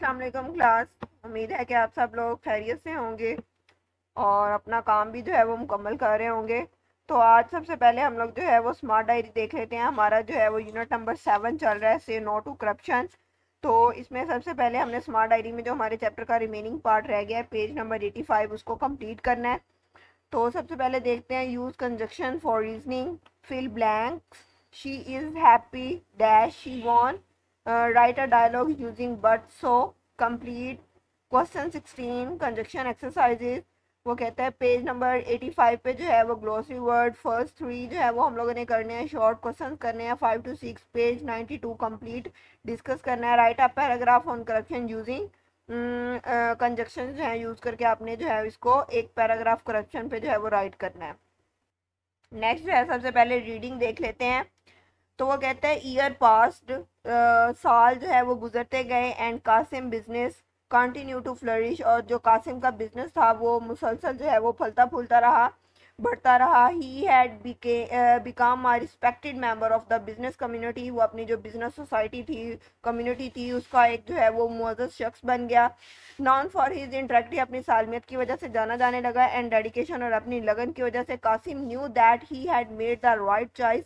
अस्सलाम वालेकुम क्लास। उम्मीद है कि आप सब लोग खैरियत से होंगे और अपना काम भी जो है वो मुकम्मल कर रहे होंगे। तो आज सबसे पहले हम लोग जो है वो स्मार्ट डायरी देख लेते हैं। हमारा जो है वो यूनिट नंबर 7 चल रहा है, से नो टू करप्शन। तो इसमें सबसे पहले हमने स्मार्ट डायरी में जो हमारे चैप्टर का रिमेनिंग पार्ट रह गया है, पेज नंबर 85, उसको कंप्लीट करना है। तो सबसे पहले देखते हैं, use conjunction for reasoning, fill blanks. She is happy dash she won, write a dialogue using but so, complete question 16 conjunction exercises. वो कहता है पेज नंबर 85 पे जो है वो ग्लोसरी वर्ड फर्स्ट 3 जो है वो हम लोगों ने करने हैं, शॉर्ट क्वेश्चन करने हैं 5 to 6। पेज 92 कंप्लीट डिस्कस करना है, right a paragraph on corruption using conjunction जो है यूज करके आपने जो है इसको एक पैराग्राफ करप्शन पे जो है वो राइट करना है। नेक्स्ट जो है सबसे पहले रीडिंग देख लेते हैं। तो वो कहता है ईयर पास्ड, साल जो है वो गुजरते गए, and Qasim business continue to flourish, और जो कासिम का बिजनेस था वो मुसलसल जो है वो फलता फूलता रहा, बढ़ता रहा। He had become a respected member of the business community, वो अपनी जो बिजनेस सोसाइटी थी, कम्युनिटी थी, उसका एक जो है वो मुअज़्ज़ज़ शख्स बन गया। नॉन फॉर हिज इंटरेक्टिव, अपनी सालमियत की वजह से जाना जाने लगा, एंड डेडिकेशन, और अपनी लगन की वजह से। Qasim knew that he had made the right choice,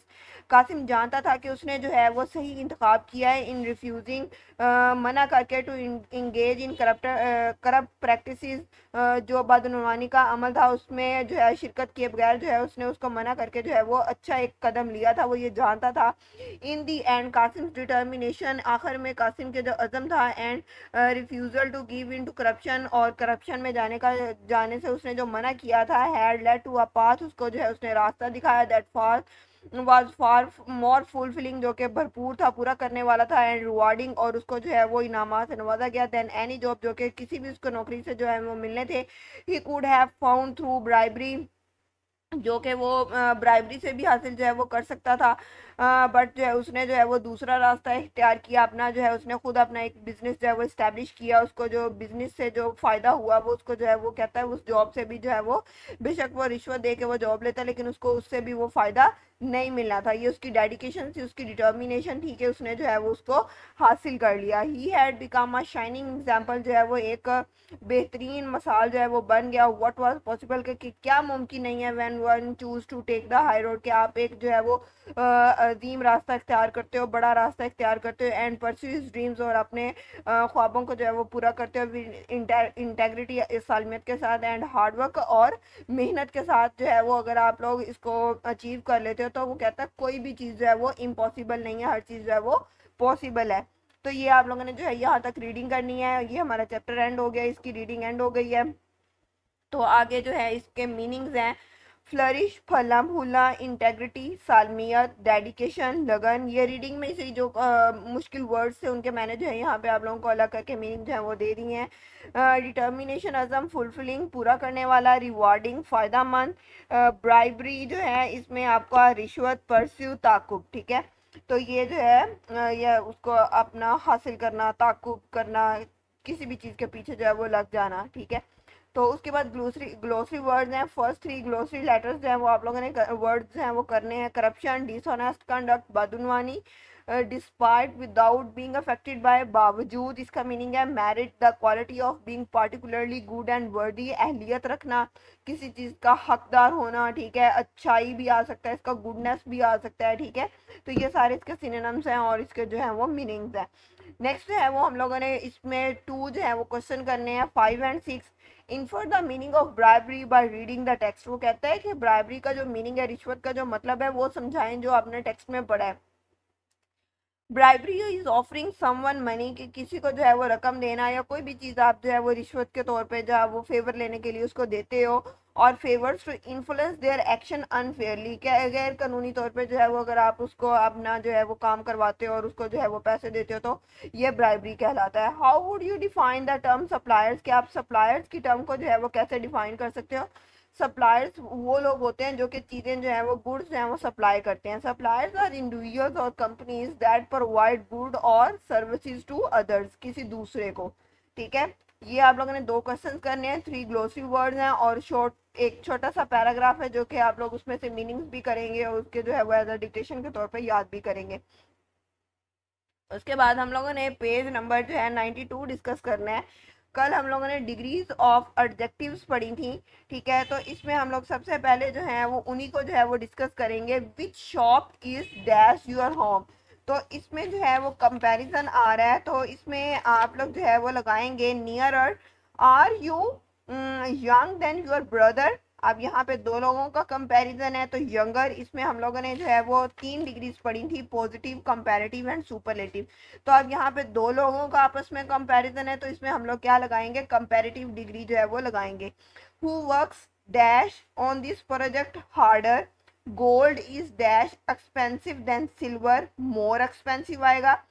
Qasim जानता था कि उसने जो है वो सही इंतखाब किया है। इन रिफ्यूजिंग, मना करके, to engage in corrupt practices, जो बदनवानी का अमल था उसमें जो है शिरकत किए बगैर जो है उसने उसको मना करके जो है वो अच्छा एक कदम लिया था, वो ये जानता था। In the end Qasim determination, आखिर में कासिम के जो अज़म था, and refusal to give in to corruption, और करप्शन में जाने से उसने जो मना किया था, had led to a path, उसको जो है उसने रास्ता दिखाया, that far was far more fulfilling, जो कि भरपूर था, पूरा करने वाला था, एंड रिवार्डिंग, और उसको जो है वो इनामात से नवाजा गया, देन एनी जॉब, जो कि किसी भी उसको नौकरी से जो है वो मिलने थे, he could have found through bribery, जो कि वो ब्राइबरी से भी हासिल जो है वो कर सकता था। बट जो है उसने जो है वो दूसरा रास्ता इख्तियार किया, अपना जो है उसने खुद अपना एक बिजनेस जो है वो इस्टेब्लिश किया। उसको जो बिजनेस से जो फ़ायदा हुआ वो उसको जो है वो कहता है उस जॉब से भी जो है वो, बेशक वो रिश्वत दे के वो जॉब लेता, लेकिन उसको उससे भी वो फ़ायदा नहीं मिलना था। ये उसकी डेडिकेशन थी, उसकी डिटर्मिनेशन थी कि उसने जो है वो उसको हासिल कर लिया। He had become a shining example, जो है वो एक बेहतरीन मिसाल जो है वो बन गया। व्हाट वाज पॉसिबल, कि क्या मुमकिन नहीं है, when one choose to take the high road, कि आप एक जो है वो अजीम रास्ता इख्तियार करते हो, बड़ा रास्ता इख्तियार करते हो, एंड परस्यू हिज ड्रीम्स, और अपने ख्वाबों को जो है वो पूरा करते हो इंटेग्रिटी, सालमियत के साथ, एंड हार्डवर्क और मेहनत के साथ जो है वो अगर आप लोग इसको अचीव कर लेते हो, तो वो कहता है कोई भी चीज़ जो है वो इम्पॉसिबल नहीं है, हर चीज़ जो है वो पॉसिबल है। तो ये आप लोगों ने जो है यहाँ तक रीडिंग करनी है। ये हमारा चैप्टर एंड हो गया, इसकी रीडिंग एंड हो गई है। तो आगे जो है इसके मीनिंग्स हैं, फ्लरिश फला फूला, इंटेग्रिटी, सालमियत, डेडिकेशन, लगन। ये रीडिंग में से जो मुश्किल वर्ड्स थे उनके मैंने जो है यहाँ पे आप लोगों को अलग करके मीनिंग जो है वो दे दी हैं। डिटर्मिनेशन, अज़म, फुलफिलिंग, पूरा करने वाला, रिवार्डिंग, फ़ायदा मंद, ब्राइबरी जो है इसमें आपका रिश्वत, परस्यू, ताकुब, ठीक है। तो ये जो है ये उसको अपना हासिल करना, ताकुब करना, किसी भी चीज़ के पीछे जो है वो लग जाना, ठीक है। तो उसके बाद ग्लोसरी ग्लोसरी वर्ड्स हैं, फर्स्ट 3 ग्लोसरी लेटर्स जो हैं वो आप लोगों ने वर्ड्स हैं वो करने हैं। करप्शन, डिसऑनेस्ट कंडक्ट, बदनवानी, despite, without being affected by, बावजूद, इसका मीनिंग है merit, the quality of being particularly good and worthy, अहलियत रखना, किसी चीज़ का हकदार होना, ठीक है। अच्छाई भी आ सकता है इसका, गुडनेस भी आ सकता है, ठीक है। तो ये सारे इसके सिनोनिम्स हैं और इसके जो हैं वो मीनिंग्स हैं। नेक्स्ट जो है वो हम लोगों ने इसमें 2 जो है वो क्वेश्चन करने हैं, 5 and 6। Infer the meaning of bribery by reading the text, वो कहता है कि ब्राइबरी का जो मीनिंग है, रिश्वत का जो मतलब है, वो समझाएं जो आपने टेक्स्ट में पढ़ा है। Bribery is offering someone money, कि किसी को जो है वो रकम देना, या कोई भी चीज़ आप जो है वो रिश्वत के तौर पे जो है वो फेवर लेने के लिए उसको देते हो, और favours to influence their action unfairly, क्या गैर कानूनी तौर पे जो है वो अगर आप उसको अपना जो है वो काम करवाते हो और उसको जो है वो पैसे देते हो, तो ये ब्राइबरी कहलाता है। How would you define the term suppliers, कि आप सप्लायर्स की टर्म को जो है वो कैसे डिफाइन कर सकते हो। सप्लायर्स वो लोग होते हैं जो कि चीज़ें जो हैं वो गुड्स जो हैं वो सप्लाई करते हैं। सप्लायर्स आर इंडिविजुअल्स और कंपनीज दैट प्रोवाइड गुड और सर्विसेज टू अदर्स, किसी दूसरे को, ठीक है। ये आप लोगों ने 2 क्वेश्चन करने हैं, 3 ग्लोसरी वर्ड्स हैं, और एक छोटा सा पैराग्राफ है जो कि आप लोग उसमें से मीनिंग्स भी करेंगे और उसके जो है वो एज अ डिक्टेशन के तौर पर याद भी करेंगे। उसके बाद हम लोगों ने पेज नंबर जो है 92 डिस्कस करना है। कल हम लोगों ने डिग्रीज ऑफ एडजेक्टिव्स पढ़ी थी, ठीक है। तो इसमें हम लोग सबसे पहले जो है वो उन्हीं को जो है वो डिस्कस करेंगे। Which shop is dash your home. तो इसमें जो है वो कंपैरिजन आ रहा है, तो इसमें आप लोग जो है वो लगाएंगे nearer. Are you young than your brother. अब यहाँ पे दो लोगों का कंपैरिजन है, तो यंगर, इसमें हम लोगों ने जो है वो 3 डिग्रीज पढ़ी थी, पॉजिटिव, कंपैरेटिव एंड सुपरलेटिव। तो अब यहाँ पे दो लोगों का आपस में कंपैरिजन है, तो इसमें हम लोग क्या लगाएंगे, कंपैरेटिव डिग्री जो है वो लगाएंगे। Who works dash on this project harder. Gold is dash expensive than silver, more expensive आएगा।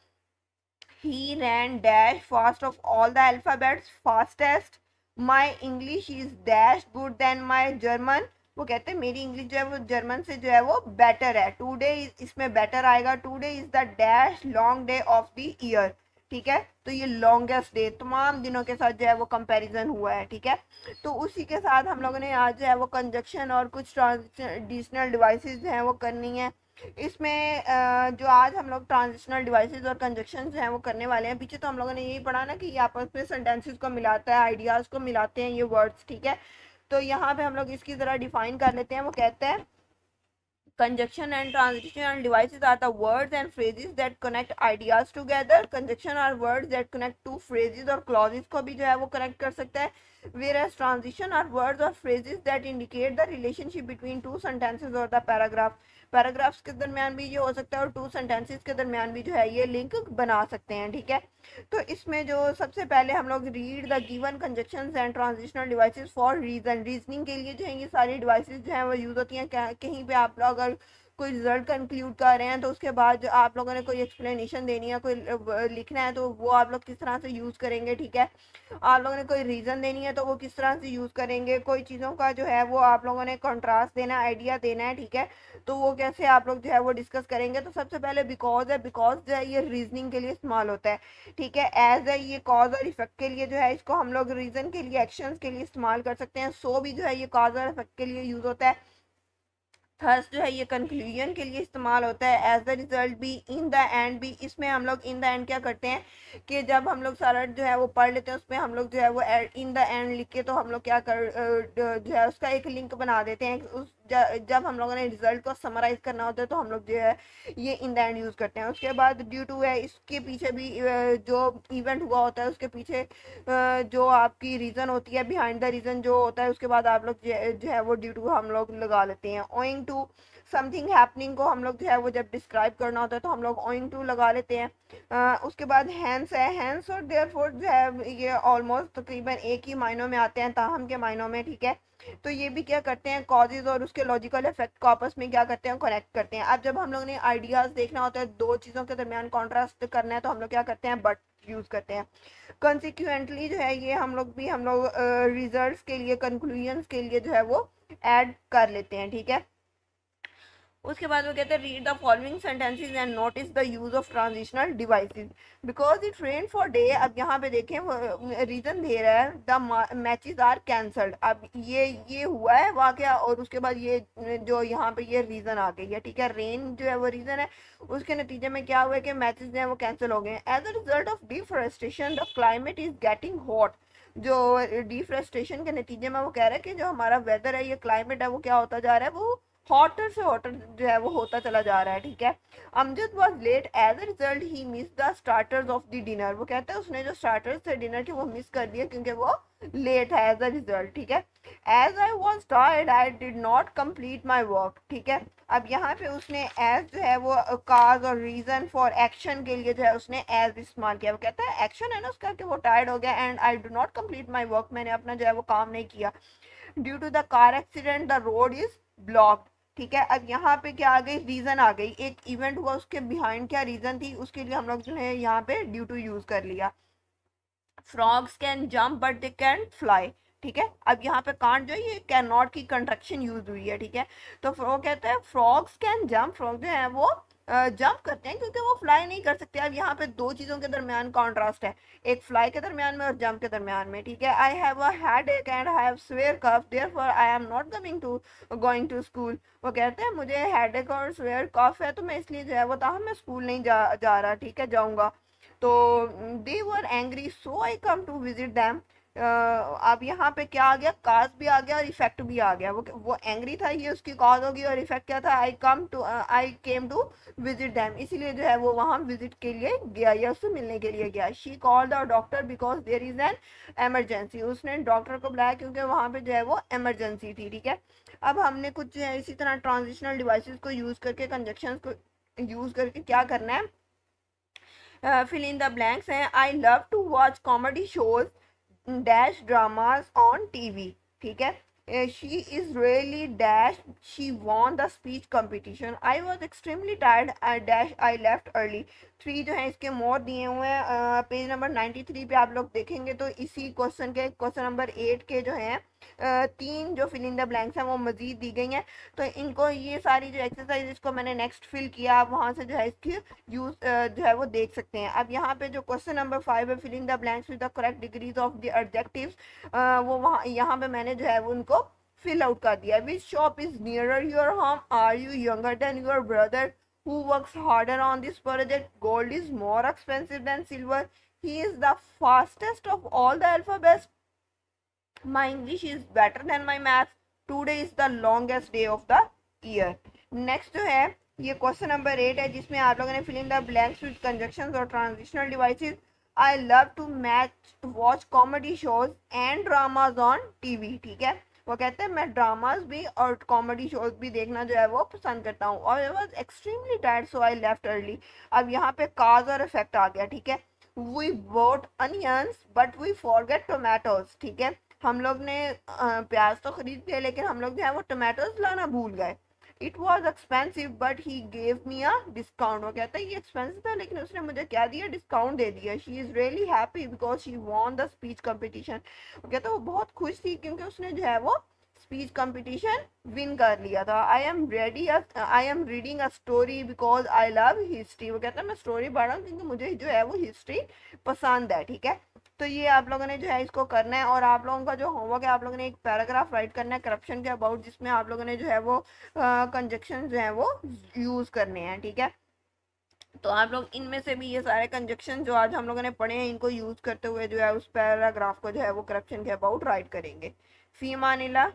He ran dash fast of all the alphabets fastest. My English is dash good than my German. वो कहते हैं मेरी English जो है वो German से जो है वो बेटर है। टुडे इसमें बेटर आएगा। Today is the dash long day of the year, ठीक है। तो ये लॉन्गेस्ट डे, तमाम दिनों के साथ जो है वो कंपैरिजन हुआ है, ठीक है। तो उसी के साथ हम लोगों ने आज जो है वो कंजक्शन और कुछ ट्रांजिशनल डिवाइसेस जो हैं वो करनी है। इसमें जो आज हम लोग ट्रांजिशनल डिवाइसेस और कंजक्शन हैं वो करने वाले हैं। पीछे तो हम लोगों ने यही पढ़ा ना कि ये आपस में सेंटेंसेस को मिलाता है, आइडियाज़ को मिलाते हैं ये वर्ड्स, ठीक है। तो यहाँ पे हम लोग इसकी ज़रा डिफाइन कर लेते हैं। वो कहते हैं conjunction and transitional devices are the words and phrases that connect ideas together. Conjunction are words that connect two phrases और clauses को भी जो है वो connect कर सकता है। Whereas transition are words or phrases that indicate the relationship between two sentences or the paragraph. Paragraphs के दरमियान भी ये हो सकता है और टू सेंटेंसेस के दरमियान भी जो है ये लिंक बना सकते हैं, ठीक है। तो इसमें जो सबसे पहले हम लोग read the given conjunctions and transitional devices for reasoning के लिए जो है ये सारी डिवाइसेस जो हैं वो यूज़ होती हैं। कहीं पे आप लोग अगर कोई रिजल्ट कंक्लूड कर रहे हैं तो उसके बाद आप लोगों ने कोई एक्सप्लेनेशन देनी है, कोई लिखना है, तो वो आप लोग किस तरह से यूज़ करेंगे, ठीक है। आप लोगों ने कोई रीज़न देनी है तो वो किस तरह से यूज़ करेंगे। कोई चीज़ों का जो है वो आप लोगों ने कंट्रास्ट देना, आइडिया देना है, ठीक है। तो वो कैसे आप लोग जो है वो डिस्कस करेंगे। तो सबसे पहले बिकॉज है, बिकॉज जो है ये रीजनिंग के लिए इस्तेमाल होता है, ठीक है। एज है ये कॉज और इफेक्ट के लिए जो है इसको हम लोग रीजन के लिए, एक्शंस के लिए इस्तेमाल कर सकते हैं। सो भी जो है ये कॉज और इफेक्ट के लिए यूज़ होता है। थर्स जो है ये कंक्लूजन के लिए इस्तेमाल होता है। एज द रिजल्ट भी, इन द एंड भी। इसमें हम लोग इन द एंड क्या करते हैं कि जब हम लोग सारा जो है वो पढ़ लेते हैं उसमें हम लोग जो है वो इन द एंड लिख के तो हम लोग क्या कर जो है उसका एक लिंक बना देते हैं। उस जब हम लोगों ने रिजल्ट को समराइज करना होता है तो हम लोग जो है ये इन द एंड यूज़ करते हैं। उसके बाद ड्यू टू है, इसके पीछे भी जो इवेंट हुआ होता है उसके पीछे जो आपकी रीज़न होती है, बिहाइंड द रीज़न जो होता है, उसके बाद आप लोग जो है वो ड्यू टू हम लोग लगा लेते हैं। ओइंग टू समथिंग हैपनिंग को हम लोग जो है वो जब डिस्क्राइब करना होता है तो हम लोग ओइंग टू लगा लेते हैं। उसके बाद हैंस है, हैंस और देयरफॉर जो है ये ऑलमोस्ट तकरीबन एक ही मायनों में आते हैं, ताहम के मायनों में, ठीक है। तो ये भी क्या करते हैं, कॉजेज और उसके लॉजिकल इफेक्ट को आपस में क्या करते हैं, कनेक्ट करते हैं। अब जब हम लोग ने आइडियाज देखना होता है, दो चीज़ों के दरमियान कॉन्ट्रास्ट करना है, तो हम लोग क्या करते हैं, बट यूज़ करते हैं। कंसिक्वेंटली जो है ये हम लोग रिजल्ट्स के लिए, कंक्लूजन्स के लिए जो है वो ऐड कर लेते हैं, ठीक है। उसके बाद वो कहते हैं read the following sentences and notice the use of transitional devices because it rain for day. अब यहाँ पे देखें वो रीजन दे रहा है, द मैचेस आर कैंसल्ड। अब ये हुआ है वाकया और उसके बाद ये जो यहाँ पे ये रीजन आ गई है, ठीक है। रेन जो है वो रीजन है, उसके नतीजे में क्या हुआ है कि मैचेस जो है वो कैंसिल हो गए। As a result of deforestation the climate is getting hot. जो डिफॉरेस्टेशन के नतीजे में वो कह रहा है कि जो हमारा वेदर है, ये क्लाइमेट है, वो क्या होता जा रहा है, वो हॉटर से हॉटर जो है वो होता चला जा रहा है, ठीक है। Amjad was late, as a result he miss the starters of the dinner. वो कहता है उसने जो स्टार्टर्स थे डिनर के वो मिस कर दिए क्योंकि वो लेट है, एज अ रिजल्ट, ठीक है। As I was tired I did not complete my work, ठीक है। अब यहाँ पे उसने एज जो है वो काज और रीजन फॉर एक्शन के लिए जो है उसने एज इस्तेमाल किया। वो कहता है एक्शन है ना उसका कि वो टायर्ड हो गया, and I do not complete my work, मैंने अपना जो है वो काम नहीं किया। Due to the car accident the road is blocked, ठीक है। अब यहाँ पे क्या आ गई, रीजन आ गई, एक इवेंट हुआ उसके बिहाइंड क्या रीजन थी, उसके लिए हम लोग जो है यहाँ पे ड्यू टू यूज कर लिया। Frogs can jump but they can fly, ठीक है। अब यहाँ पे कांट जो है ये कैन नॉट की कंट्रक्शन यूज हुई है, ठीक है। तो वो कहता है फ्रॉग्स कैन जम्प, फ्रॉग जो है वो जंप करते हैं क्योंकि वो फ्लाई नहीं कर सकते। अब यहाँ पे दो चीज़ों के दरमियान कॉन्ट्रास्ट है, एक फ्लाई के दरमियान में और जंप के दरमियान में, ठीक है। I have a headache and I have severe cough therefore I am not going to school. वो कहते हैं मुझे हेडेक और स्वेयर कफ है तो मैं इसलिए जो है वो ताहम मैं स्कूल नहीं जा रहा, ठीक है, जाऊँगा। तो they were angry so I come to visit them. अब यहाँ पे क्या आ गया, काज भी आ गया और इफेक्ट भी आ गया। वो एंग्री था, ये उसकी कॉज होगी, और इफेक्ट क्या था, आई केम टू विजिट दैम, इसीलिए जो है वो वहाँ विजिट के लिए गया या उससे मिलने के लिए गया। She call the doctor because there is an emergency, उसने डॉक्टर को बुलाया क्योंकि वहाँ पे जो है वो एमरजेंसी थी, ठीक है। अब हमने कुछ जो है इसी तरह ट्रांजिशनल डिवाइसेस को यूज करके, कंजक्शंस को यूज करके क्या करना है, फिल इन द ब्लैंक्स हैं। I love to watch comedy shows dash dramas on TV, ठीक है। She is really dash she won the speech competition. I was extremely tired dash I left early. 3 जो है इसके मोर दिए हुए हैं page number 93 पे आप लोग देखेंगे तो इसी क्वेश्चन के क्वेश्चन नंबर 8 के जो है 3 जो फिल इन द ब्लैंक्स हैं वो मजीद दी गई हैं। तो इनको ये सारी जो एक्सरसाइज इसको मैंने नेक्स्ट फिल किया, आप वहाँ से जो है इसकी यूज जो है वो देख सकते हैं। अब यहाँ पे जो क्वेश्चन नंबर 5 है, fill in the blanks with the correct degrees of the adjectives, वो वहाँ यहाँ पे मैंने जो है वो उनको फिल आउट कर दिया। Which shop is nearer your home, are you younger than your brother, who works harder on this project, gold is more expensive than silver, he is the fastest of all the alphabets, my English is better than my math, today is the longest day of the year। Next जो है ये question number 8 है जिसमें आप लोगों ने fill in the blanks with conjunctions और transitional devices. I love to watch comedy shows and dramas on TV, ठीक है। वो कहते हैं मैं ड्रामाज भी और कॉमेडी शोज भी देखना जो है वो पसंद करता हूँ। और आई was extremely tired so I left early. अब यहाँ पे काज और इफेक्ट आ गया, ठीक है। We bought onions but we forget tomatoes, ठीक है। हम लोग ने प्याज तो खरीद लिया लेकिन हम लोग जो है वो टोमेटोज लाना भूल गए। It was expensive but he gave me a discount. वो कहता है ये एक्सपेंसिव था लेकिन उसने मुझे क्या दिया, डिस्काउंट दे दिया। She is really happy because she won the speech competition. वो कहता है वो बहुत खुश थी क्योंकि उसने जो है वो स्पीच कंपटीशन विन कर लिया था। I am reading a story because I love history. वो कहता है मैं स्टोरी पढ़ रहा हूँ क्योंकि मुझे जो है वो हिस्ट्री पसंद है, ठीक है। तो ये आप लोगों ने जो है इसको करना है। और आप लोगों का जो होमवर्क है, आप लोगों ने एक पैराग्राफ राइट करना है करप्शन के अबाउट, जिसमें आप लोगों ने जो है वो कंजक्शन जो है वो यूज़ करने हैं, ठीक है। तो आप लोग इनमें से भी ये सारे कंजक्शन जो आज हम लोगों ने पढ़े हैं इनको यूज़ करते हुए जो है उस पैराग्राफ को जो है वो करप्शन के अबाउट राइट करेंगे। फी मानिला।